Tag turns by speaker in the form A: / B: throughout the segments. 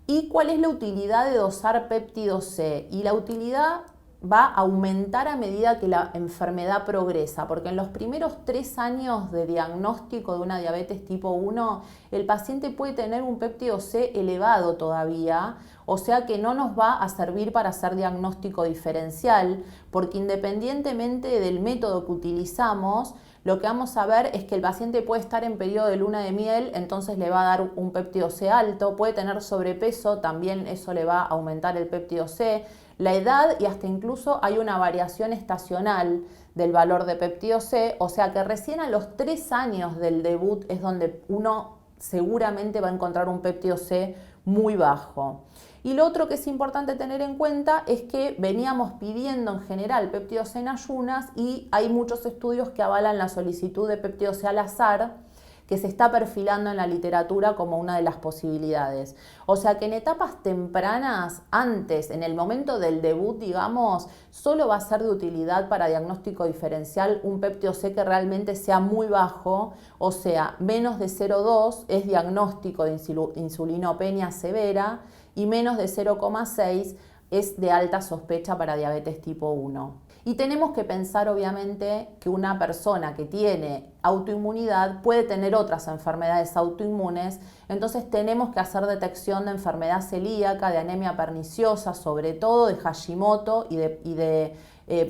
A: ¿Y cuál es la utilidad de dosar péptido C? Y la utilidad va a aumentar a medida que la enfermedad progresa, porque en los primeros 3 años de diagnóstico de una diabetes tipo 1, el paciente puede tener un péptido C elevado todavía, o sea que no nos va a servir para hacer diagnóstico diferencial, porque independientemente del método que utilizamos, lo que vamos a ver es que el paciente puede estar en periodo de luna de miel, entonces le va a dar un péptido C alto, puede tener sobrepeso, también eso le va a aumentar el péptido C, la edad y hasta incluso hay una variación estacional del valor de péptido C, o sea que recién a los 3 años del debut es donde uno seguramente va a encontrar un péptido C muy bajo. Y lo otro que es importante tener en cuenta es que veníamos pidiendo en general péptido C en ayunas y hay muchos estudios que avalan la solicitud de péptido C al azar, que se está perfilando en la literatura como una de las posibilidades. O sea que en etapas tempranas, antes, en el momento del debut, digamos, solo va a ser de utilidad para diagnóstico diferencial un péptido C que realmente sea muy bajo, o sea, menos de 0,2 es diagnóstico de insulinopenia severa y menos de 0,6 es de alta sospecha para diabetes tipo 1. Y tenemos que pensar obviamente que una persona que tiene autoinmunidad puede tener otras enfermedades autoinmunes, entonces tenemos que hacer detección de enfermedad celíaca, de anemia perniciosa, sobre todo de Hashimoto y de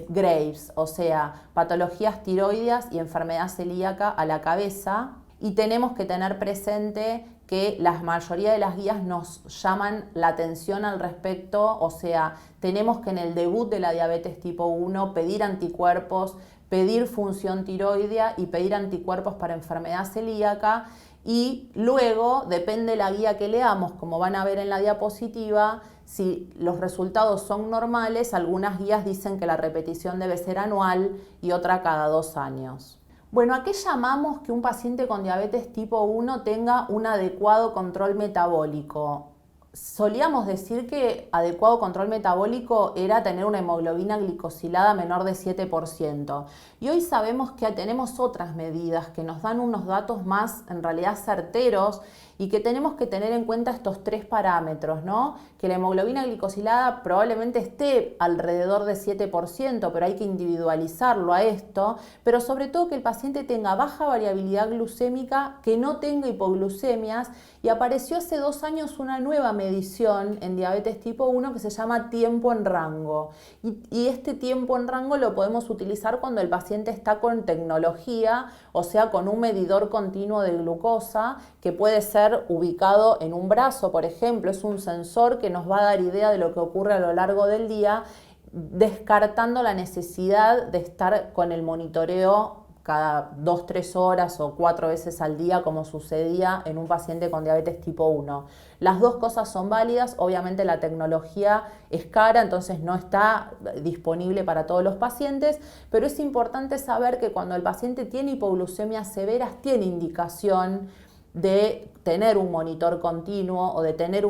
A: Graves, o sea, patologías tiroideas y enfermedad celíaca a la cabeza. Y tenemos que tener presente que la mayoría de las guías nos llaman la atención al respecto, o sea, tenemos que en el debut de la diabetes tipo 1 pedir anticuerpos, pedir función tiroidea y pedir anticuerpos para enfermedad celíaca y luego, depende de la guía que leamos, como van a ver en la diapositiva, si los resultados son normales, algunas guías dicen que la repetición debe ser anual y otra cada 2 años. Bueno, ¿a qué llamamos que un paciente con diabetes tipo 1 tenga un adecuado control metabólico? Solíamos decir que adecuado control metabólico era tener una hemoglobina glicosilada menor de 7%. Y hoy sabemos que tenemos otras medidas que nos dan unos datos más en realidad certeros y que tenemos que tener en cuenta estos 3 parámetros, ¿no? Que la hemoglobina glicosilada probablemente esté alrededor de 7%, pero hay que individualizarlo a esto, pero sobre todo que el paciente tenga baja variabilidad glucémica, que no tenga hipoglucemias, y apareció hace 2 años una nueva medición en diabetes tipo 1 que se llama tiempo en rango. Y este tiempo en rango lo podemos utilizar cuando el paciente está con tecnología, o sea, con un medidor continuo de glucosa que puede ser ubicado en un brazo, por ejemplo. Es un sensor que nos va a dar idea de lo que ocurre a lo largo del día, descartando la necesidad de estar con el monitoreo cada 2-3 horas o 4 veces al día como sucedía en un paciente con diabetes tipo 1. Las dos cosas son válidas, obviamente la tecnología es cara, entonces no está disponible para todos los pacientes, pero es importante saber que cuando el paciente tiene hipoglucemias severas tiene indicación de tener un monitor continuo o de tener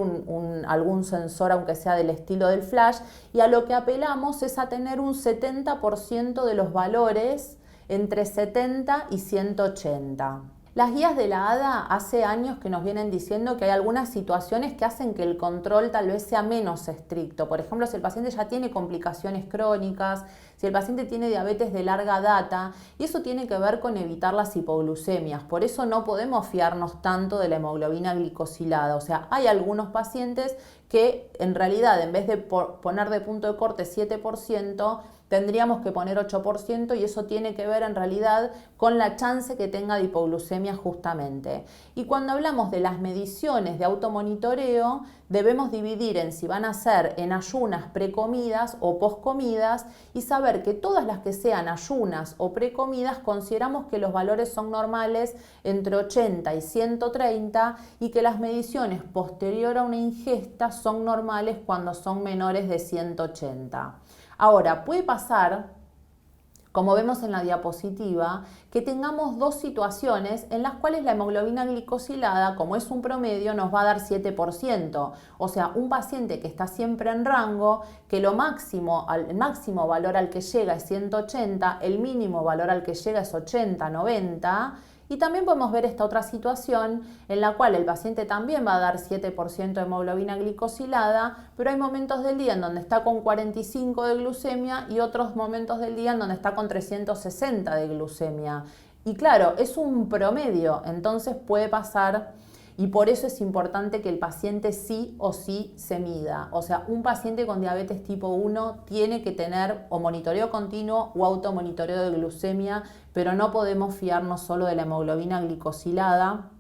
A: algún sensor, aunque sea del estilo del flash, y a lo que apelamos es a tener un 70% de los valores entre 70 y 180. Las guías de la ADA hace años que nos vienen diciendo que hay algunas situaciones que hacen que el control tal vez sea menos estricto. Por ejemplo, si el paciente ya tiene complicaciones crónicas, si el paciente tiene diabetes de larga data, y eso tiene que ver con evitar las hipoglucemias. Por eso no podemos fiarnos tanto de la hemoglobina glicosilada. O sea, hay algunos pacientes que en realidad en vez de poner de punto de corte 7%, tendríamos que poner 8% y eso tiene que ver en realidad con la chance que tenga de hipoglucemia justamente. Y cuando hablamos de las mediciones de automonitoreo, debemos dividir en si van a ser en ayunas precomidas o poscomidas y saber que todas las que sean ayunas o precomidas consideramos que los valores son normales entre 80 y 130 y que las mediciones posterior a una ingesta son normales cuando son menores de 180. Ahora, puede pasar, como vemos en la diapositiva, que tengamos dos situaciones en las cuales la hemoglobina glicosilada, como es un promedio, nos va a dar 7%. O sea, un paciente que está siempre en rango, que el máximo valor al que llega es 180, el mínimo valor al que llega es 80, 90, Y también podemos ver esta otra situación en la cual el paciente también va a dar 7% de hemoglobina glicosilada, pero hay momentos del día en donde está con 45 de glucemia y otros momentos del día en donde está con 360 de glucemia. Y claro, es un promedio, entonces puede pasar y por eso es importante que el paciente sí o sí se mida. O sea, un paciente con diabetes tipo 1 tiene que tener o monitoreo continuo o automonitoreo de glucemia, pero no podemos fiarnos solo de la hemoglobina glicosilada